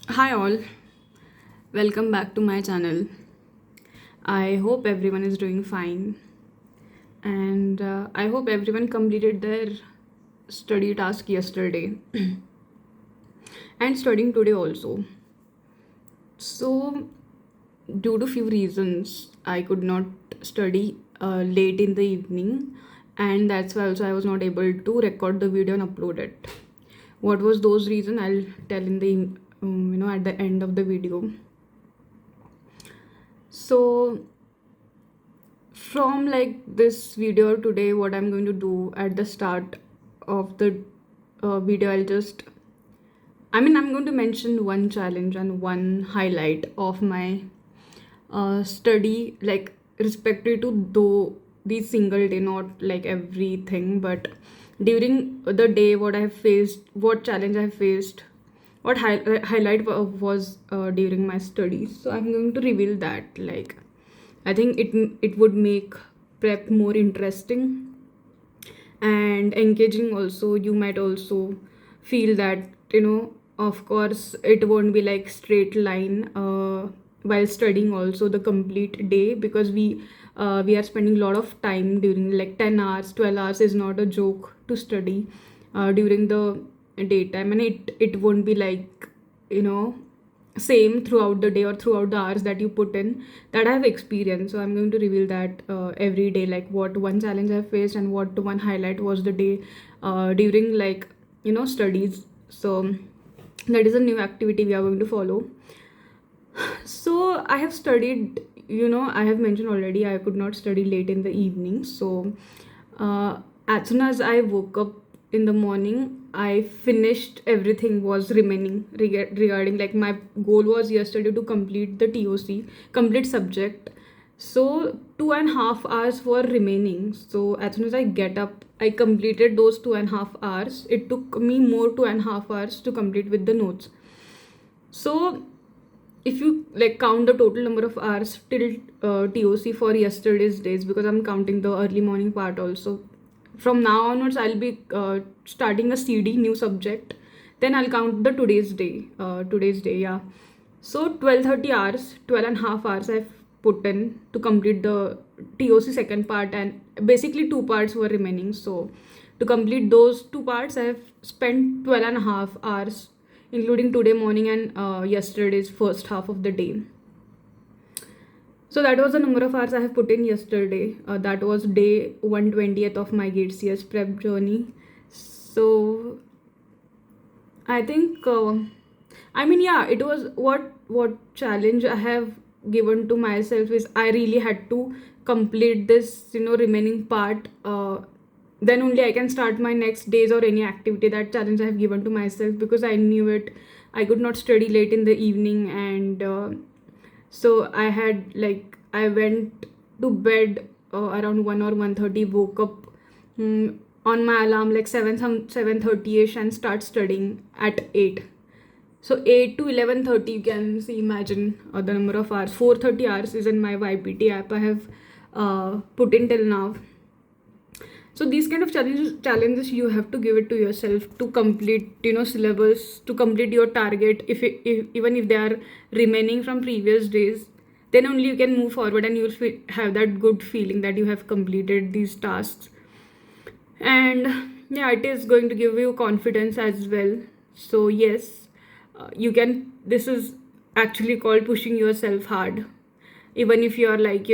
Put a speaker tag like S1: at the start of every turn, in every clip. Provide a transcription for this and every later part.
S1: Hi all, welcome back to my channel. I hope everyone is doing fine and I hope everyone completed their study task yesterday and studying today also. So, due to few reasons, I could not study late in the evening, and that's why also I was not able to record the video and upload it. What was those reasons? I'll tell in the at the end of the video. So from like this video today, what I'm going to do at the start of the video, I'm going to mention one challenge and one highlight of my study, like respected to though the single day, not like everything, but during the day, what I have faced, what challenge I faced, what highlight was during my studies. So I'm going to reveal that. Like, I think it would make prep more interesting and engaging also. You might also feel that, of course it won't be like straight line while studying also the complete day, because we are spending a lot of time during like 10 hours, 12 hours is not a joke to study during the daytime, and it won't be like, you know same throughout the day or throughout the hours that you put in, that I have experienced. So I'm going to reveal that every day, like what one challenge I faced and what one highlight was the day during like studies. So that is a new activity we are going to follow. So I have studied, I have mentioned already I could not study late in the evening. So as soon as I woke up in the morning, I finished everything was remaining regarding, like, my goal was yesterday to complete the TOC, complete subject. So 2.5 hours were remaining. So as soon as I get up, I completed those 2.5 hours. It took me more 2.5 hours to complete with the notes. So if you like count the total number of hours till TOC for yesterday's days, because I'm counting the early morning part also. From now onwards, I'll be starting a CD, new subject. Then I'll count the today's day. Yeah. So 12:30 hours, 12.5 hours I've put in to complete the TOC second part, and basically two parts were remaining. So to complete those two parts, I have spent 12.5 hours, including today morning and yesterday's first half of the day. So that was the number of hours I have put in yesterday. That was day 120th of my GATE CS prep journey. So I think, yeah, it was what challenge I have given to myself is I really had to complete this, remaining part. Then only I can start my next days or any activity. That challenge I have given to myself, because I knew it. I could not study late in the evening, and so I went to bed around 1 or 1:30, woke up on my alarm like 7:30ish, and start studying at 8. So 8 to 11:30, you can see, imagine the number of hours. 4:30 hours is in my YPT app I have put in till now. So these kind of challenges you have to give it to yourself to complete, syllabus, to complete your target. If even if they are remaining from previous days, then only you can move forward, and you'll have that good feeling that you have completed these tasks. And yeah, it is going to give you confidence as well. So yes, you can, this is actually called pushing yourself hard, even if you are like,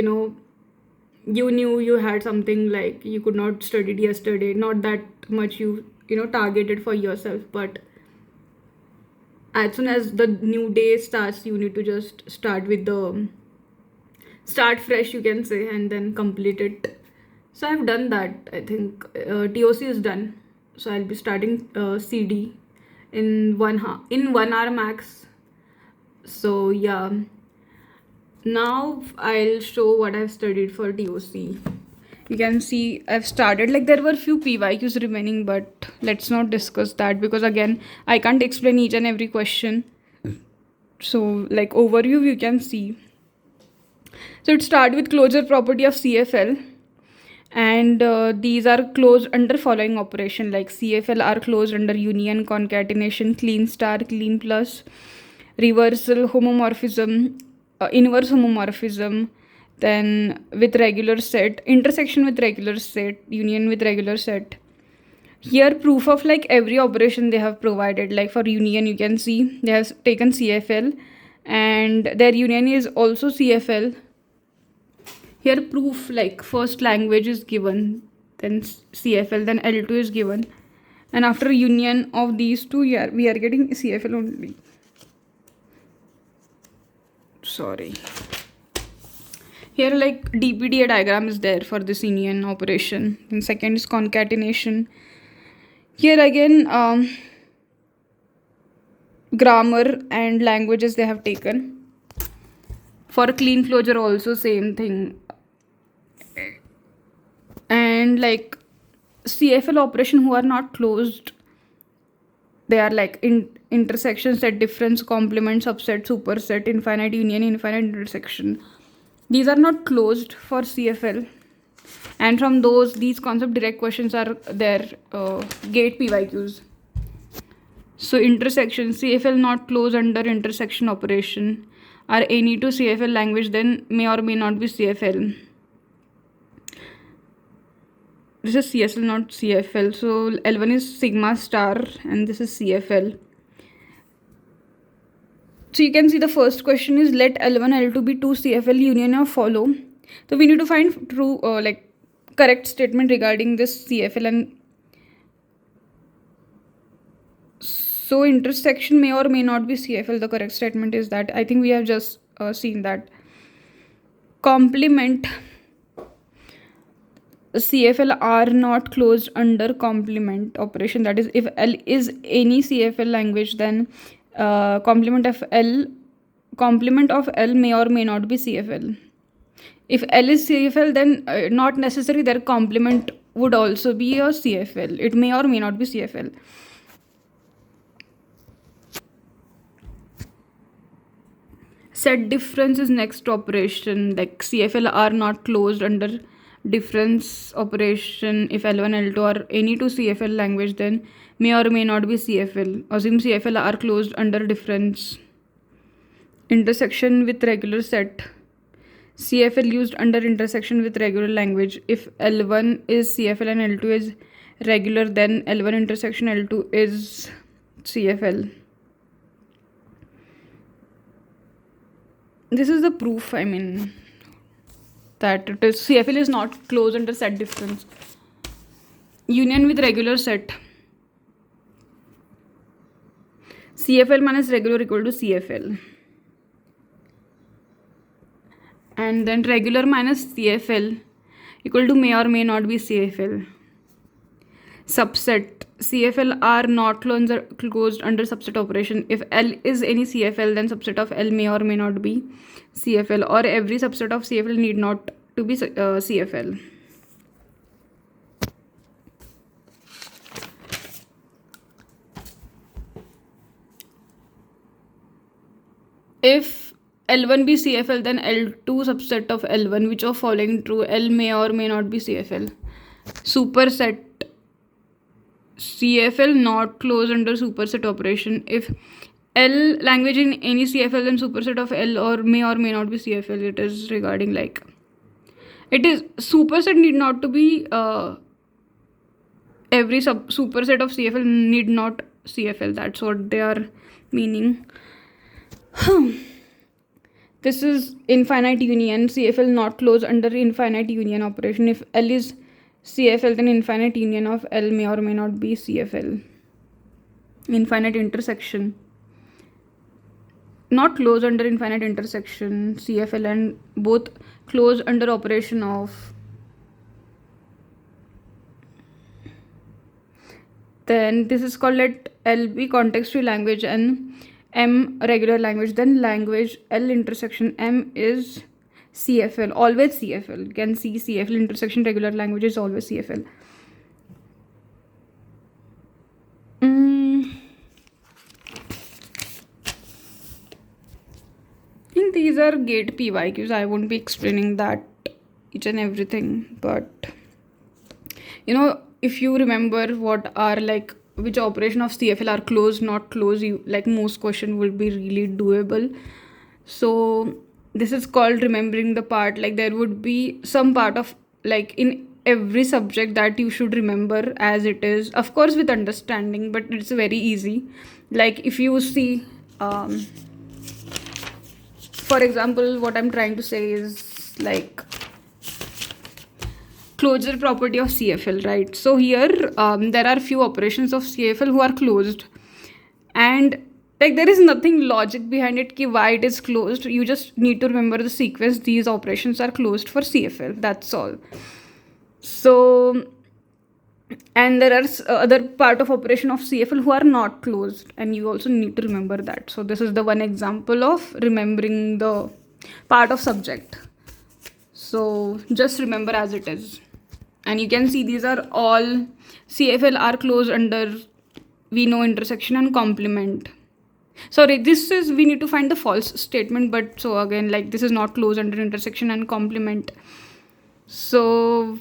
S1: you knew you had something, like you could not study yesterday, not that much you targeted for yourself, but as soon as the new day starts, you need to just start fresh, you can say, and then complete it. So I've done that. I think TOC is done, so I'll be starting CD in 1 hour max. So yeah, now I'll show what I've studied for TOC. You can see I've started, like there were few PYQs remaining, but let's not discuss that, because again I can't explain each and every question. So like overview you can see. So it started with closure property of CFL, and these are closed under following operation, like CFL are closed under union, concatenation, clean star, clean plus, reversal homomorphism, inverse homomorphism, then with regular set, intersection with regular set, union with regular set. Here proof of like every operation they have provided. Like for union, you can see they have taken CFL and their union is also CFL. Here proof like first language is given, then CFL, then L2 is given, and after union of these two here we are getting CFL only. Sorry. Here like DPDA diagram is there for this union operation. Then second is concatenation. Here again grammar and languages they have taken. For clean closure also same thing. And like CFL operation who are not closed, they are like intersection, set difference, complement, subset, superset, infinite union, infinite intersection. These are not closed for CFL. And from these concept direct questions are there, GATE PYQs. So intersection, CFL not closed under intersection operation. Are any to CFL language, then may or may not be CFL. This is CSL, not CFL. So L1 is sigma star and this is CFL. So you can see the first question is let L1, L2 be 2 CFL union of follow. So we need to find true like correct statement regarding this CFL. And so intersection may or may not be CFL. The correct statement is that. I think we have just seen that. Complement, CFL are not closed under complement operation. That is, if L is any CFL language, then complement of L may or may not be CFL. If L is CFL, then not necessary their complement would also be a CFL. It may or may not be CFL. Set difference is next operation. Like CFL are not closed under difference operation. If L1, L2 or any two CFL language, then may or may not be CFL. Assume CFL are closed under difference. Intersection with regular set. CFL used under intersection with regular language. If L1 is CFL and L2 is regular, then L1 intersection L2 is CFL. This is the proof, I mean, that it is CFL is not closed under set difference. Union with regular set. CFL minus regular equal to CFL. And then regular minus CFL equal to may or may not be CFL. Subset. CFL are not closed under subset operation. If L is any CFL, then subset of L may or may not be CFL, or every subset of CFL need not to be CFL. If L1 be CFL, then L2 subset of L1, which of following true? L may or may not be CFL. Superset. CFL not closed under superset operation. If L language in any CFL, then superset of L or may not be CFL. It is regarding like, it is superset need not to be every superset of CFL need not CFL. That's what they are meaning. This is infinite union. CFL not closed under infinite union operation. If L is CFL, then infinite union of L may or may not be CFL. Infinite intersection. Not closed under infinite intersection, CFL, and both closed under operation of. Then this is called let L be context free language and M regular language. Then language L intersection M is CFL, always CFL. You can see CFL intersection regular language is always CFL. I think these are GATE PYQs. I won't be explaining that each and everything, but you know, if you remember what are like which operation of CFL are closed, not closed. You, like, most question will be really doable. So this is called remembering the part. Like, there would be some part of, like, in every subject that you should remember as it is, of course with understanding, but it's very easy. Like, if you see, for example, what I'm trying to say is, like, closure property of CFL, right? So here there are few operations of CFL who are closed, and like there is nothing logic behind it ki why it is closed. You just need to remember the sequence. These operations are closed for CFL, that's all. So, and there are other part of operation of CFL who are not closed, and you also need to remember that. So this is the one example of remembering the part of subject. So just remember as it is. And you can see these are all CFL are closed under, we know, intersection and complement. Sorry, this is, we need to find the false statement, but so again, like, this is not closed under intersection and complement. So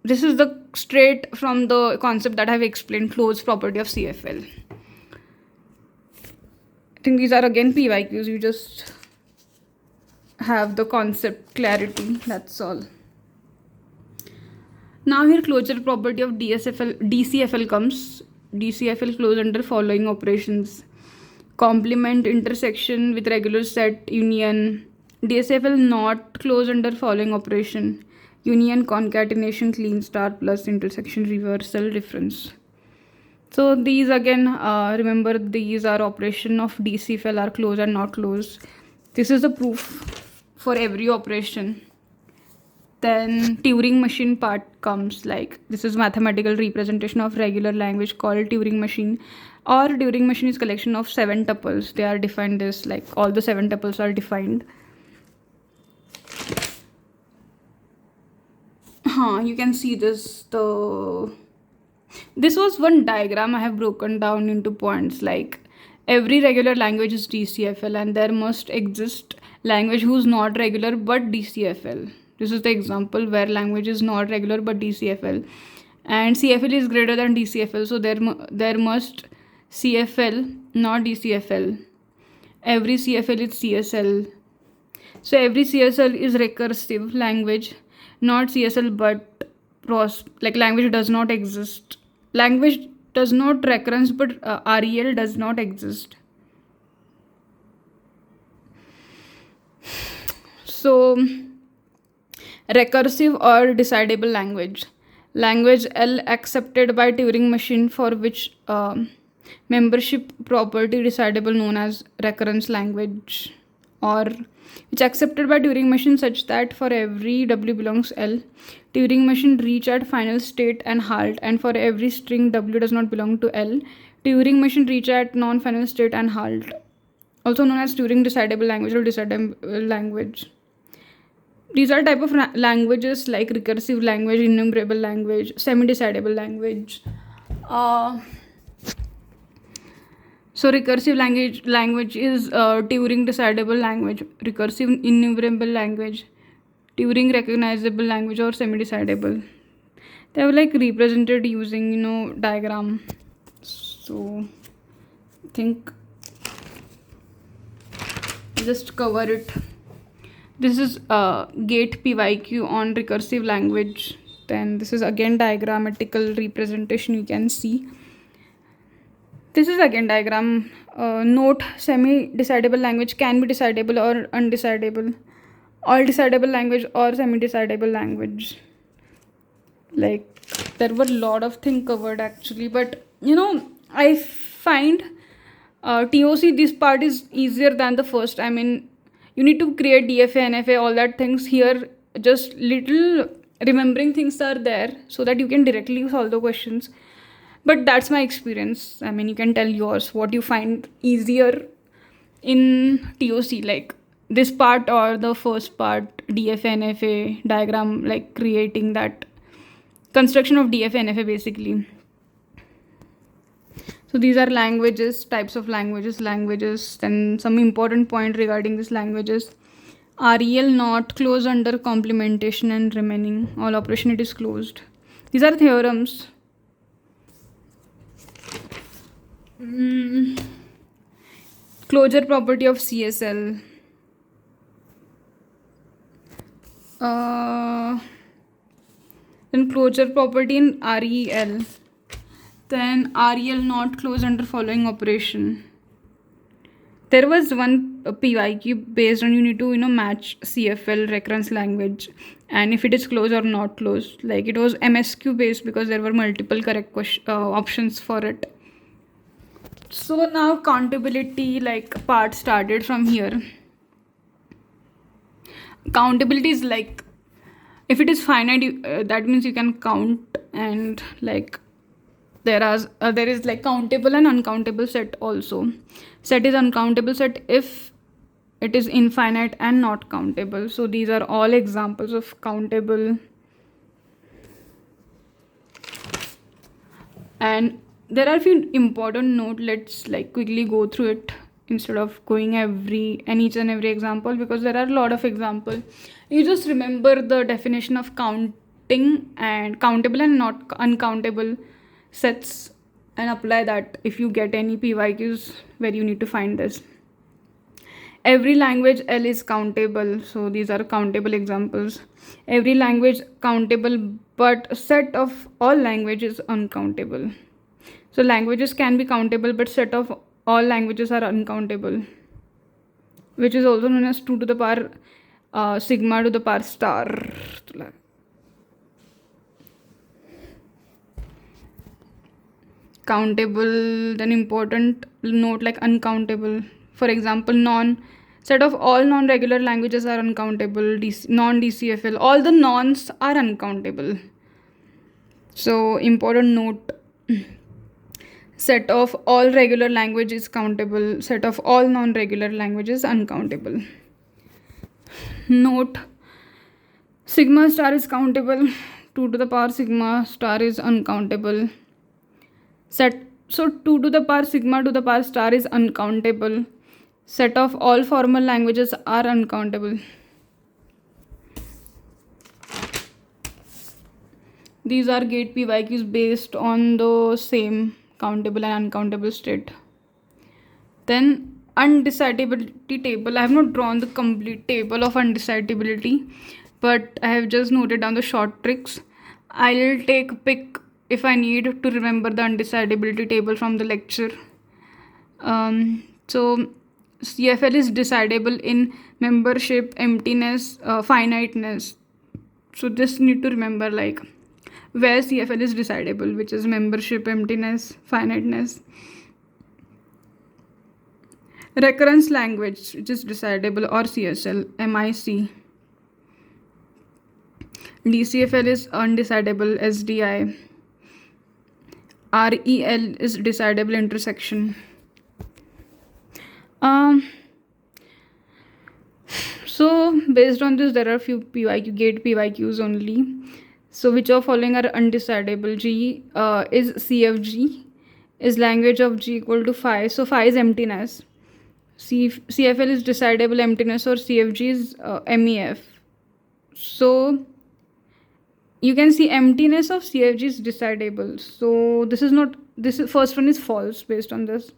S1: this is the straight from the concept that I have explained, closed property of CFL. I think these are again PYQs. You just have the concept clarity, that's all. Now here closure property of DCFL comes. DCFL closed under following operations: complement, intersection with regular set, union. DCFL not closed under following operation: union, concatenation, clean star, plus intersection, reversal, difference. So these again, remember, these are operation of DCFL are closed and not closed. This is the proof for every operation. Then Turing machine part comes, like, this is mathematical representation of regular language called Turing machine, or Turing machine is collection of 7 tuples. They are defined as, like, all the 7 tuples are defined. You can see this. This was one diagram I have broken down into points. Like, every regular language is DCFL, and there must exist language who's not regular but DCFL. This is the example where language is not regular but DCFL, and CFL is greater than DCFL. So there must CFL, not DCFL. Every CFL is CSL. So every CSL is recursive language, not CSL, but like, language does not exist. Language does not recurrence, but REL does not exist. So recursive or decidable language. Language L accepted by Turing machine, for which membership property decidable, known as recurrence language, or which accepted by Turing machine such that for every W belongs L, Turing machine reach at final state and halt, and for every string W does not belong to L, Turing machine reach at non-final state and halt. Also known as Turing decidable language or decidable language. These are type of languages like recursive language, enumerable language, semi-decidable language. So recursive language is Turing decidable language, recursive enumerable language, Turing recognizable language, or semi-decidable. They are, like, represented using diagram. So I think just cover it. This is GATE PYQ on recursive language. Then this is again diagrammatical representation, you can see. This is again diagram. Note, semi-decidable language can be decidable or undecidable. All decidable language or semi-decidable language. Like, there were a lot of things covered actually, but I find TOC, this part is easier than the first. I mean, you need to create DFA, NFA, all that things. Here just little remembering things are there so that you can directly solve the questions. But that's my experience. I mean, you can tell yours, what you find easier in TOC, like this part or the first part, DFA, NFA diagram, like creating that construction of DFA, NFA basically. So these are languages, types of languages. Then some important point regarding these languages: REL not closed under complementation and remaining. All operation it is closed. These are theorems. Mm, Closure property of CSL. Uh, then closure property in REL. Then REL not close under following operation. There was one PYQ based on you need to match CFL recurrence language and if it is closed or not closed. Like it was MSQ based because there were multiple correct options for it. So now countability like part started from here. Countability is like if it is finite, that means you can count and like there is like countable and uncountable set also. Set is uncountable set if it is infinite and not countable. So these are all examples of countable. And there are a few important note. Let's like quickly go through it instead of going each and every example because there are a lot of examples. You just remember the definition of counting and countable and not uncountable sets and apply that if you get any PYQs where you need to find this. Every language L is countable, so these are countable examples. Every language countable, but a set of all languages uncountable. So languages can be countable, but set of all languages are uncountable, which is also known as 2 to the power sigma to the power star. Countable, then important note like uncountable. For example, set of all non-regular languages are uncountable. Non-DCFL, all the nons are uncountable. So important note. Set of all regular language is countable. Set of all non-regular languages uncountable. Note, sigma star is countable. 2 to the power sigma star is uncountable. So 2 to the power sigma to the power star is uncountable. Set of all formal languages are uncountable. These are GATE PYQs based on the same countable and uncountable state. Then undecidability table. I have not drawn the complete table of undecidability, but I have just noted down the short tricks. I'll take a pic if I need to remember the undecidability table from the lecture. So CFL is decidable in membership, emptiness, finiteness. So this need to remember like where CFL is decidable, which is membership, emptiness, finiteness. Recurrence language, which is decidable, or CSL, MIC. DCFL is undecidable, SDI. REL is decidable intersection. So based on this, there are a few GATE PYQs only. So which of following are undecidable? G is CFG. Is language of G equal to phi? So phi is emptiness. CFL is decidable emptiness, or CFG is MEF. So you can see emptiness of CFG is decidable. So this first one is false based on this.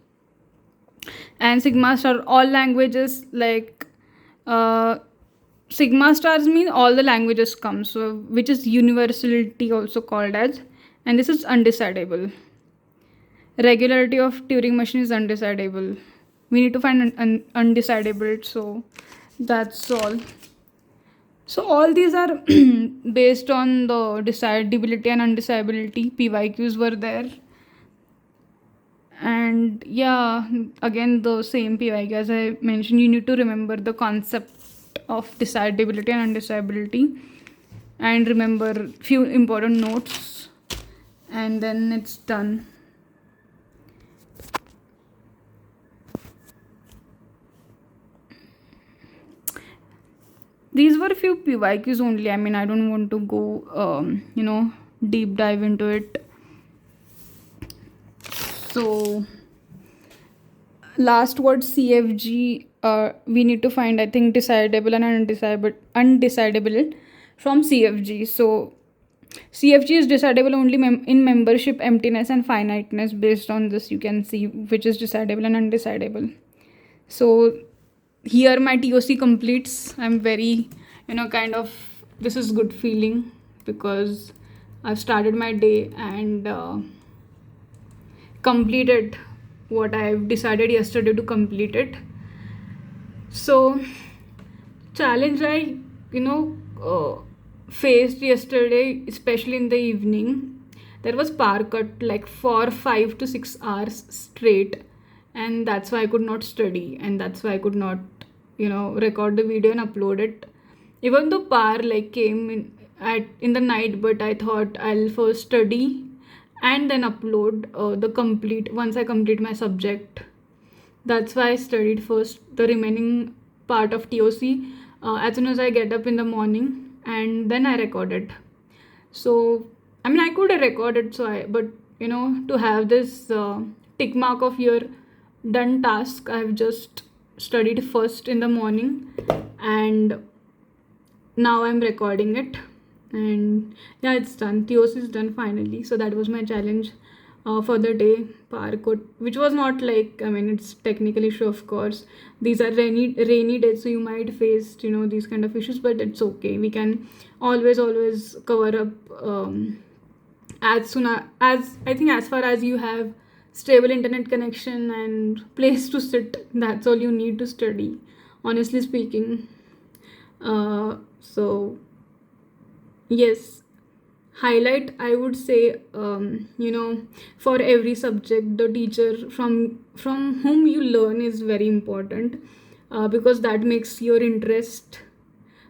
S1: And sigma star, all languages like sigma stars mean all the languages come, so which is universality also called as, and this is undecidable. Regularity of Turing machine is undecidable. We need to find an undecidable, so that's all. So all these are based on the decidability and undecidability. PYQs were there. And yeah, again the same PYQ as I mentioned, you need to remember the concept of decidability and undecidability and remember few important notes, and then it's done. These were a few PYQs only. I mean, I don't want to go deep dive into it. So last word CFG, we need to find, I think, decidable and undecidable from CFG. So CFG is decidable only in membership emptiness and finiteness. Based on this, you can see which is decidable and undecidable. So here my TOC completes. I'm very, kind of, this is good feeling because I've started my day and completed what I've decided yesterday to complete it. So challenge I faced yesterday, especially in the evening, there was power cut like for 5 to 6 hours straight, and that's why I could not study, and that's why I could not record the video and upload it. Even though power like came in the night, but I thought I'll first study and then upload the complete once I complete my subject. That's why I studied first the remaining part of TOC as soon as I get up in the morning, and then I recorded. So I mean, I could have recorded, but to have this tick mark of your done task, I've just studied first in the morning, and now I'm recording it. And yeah, it's done. TOC is done finally. So that was my challenge for the day, power cut, which was not like, I mean, it's technical issue, of course. These are rainy days, so you might face these kind of issues, but it's okay. We can always cover up as soon as I think, as far as you have stable internet connection and place to sit, that's all you need to study, honestly speaking. So yes, highlight, I would say, for every subject, the teacher from whom you learn is very important, because that makes your interest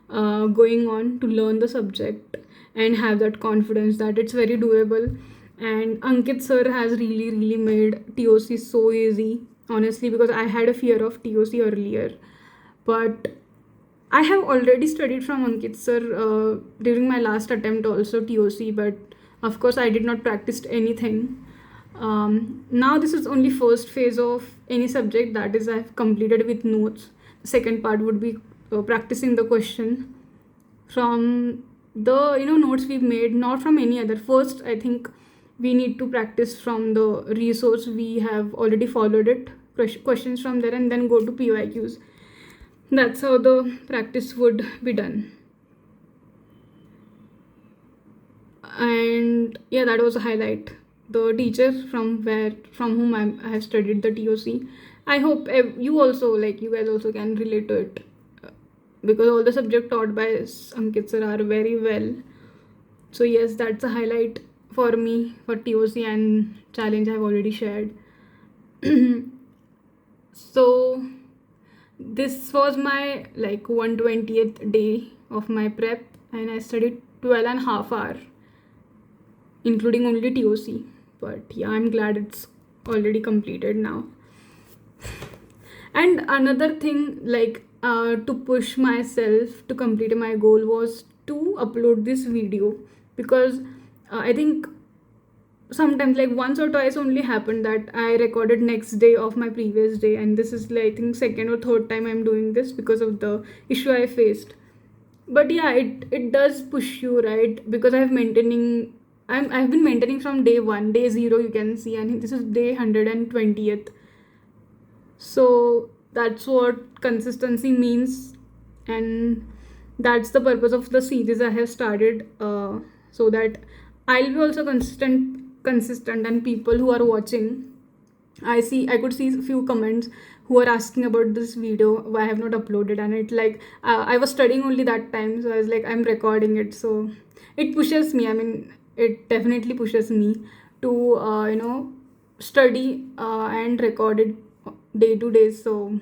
S1: going on to learn the subject and have that confidence that it's very doable. And Ankit sir has really made TOC so easy, honestly, because I had a fear of TOC earlier, but I have already studied from Ankit sir during my last attempt also TOC, but of course I did not practice anything. Now this is only first phase of any subject, that is I've completed with notes. The second part would be practicing the question from the notes we've made, not from any other. First, I think we need to practice from the resource we have already followed it, questions from there, and then go to PYQs. That's how the practice would be done. And yeah, that was a highlight. The teacher from whom I have studied the TOC. I hope you guys also can relate to it, because all the subject taught by Ankit sir are very well. So yes, that's a highlight for me for TOC, and challenge I've already shared. So this was my 120th day of my prep, and I studied 12.5 hours, including only TOC. But yeah, I'm glad it's already completed now. And another thing, to push myself to complete my goal was to upload this video, because I think sometimes once or twice only happened that I recorded next day of my previous day, and this is I think second or third time I'm doing this because of the issue I faced. But yeah, it does push you, right? Because I've been maintaining from day 1, day 0, you can see, and this is day 120th. So that's what consistency means, and that's the purpose of the series I have started, so that I'll be also consistent, and people who are watching, I could see a few comments who are asking about this video, why I have not uploaded, and it I was studying only that time, so I was I'm recording it. So it pushes me, I mean, it definitely pushes me to study and record it day to day. So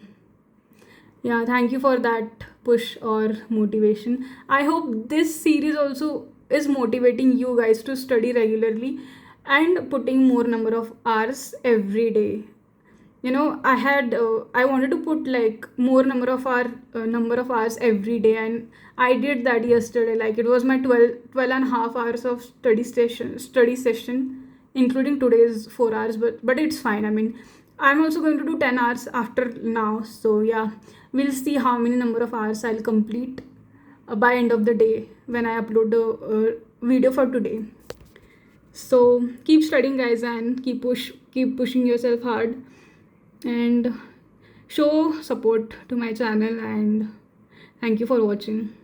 S1: yeah, thank you for that push or motivation. I hope this series also is motivating you guys to study regularly and putting more number of hours every day. I wanted to put more number of hours every day, and I did that yesterday. It was my 12.5 hours of study session, including today's 4 hours, but it's fine. I mean, I'm also going to do 10 hours after now. So yeah, we'll see how many number of hours I'll complete by end of the day when I upload the video for today. So keep studying, guys, and keep pushing yourself hard, and show support to my channel, and thank you for watching.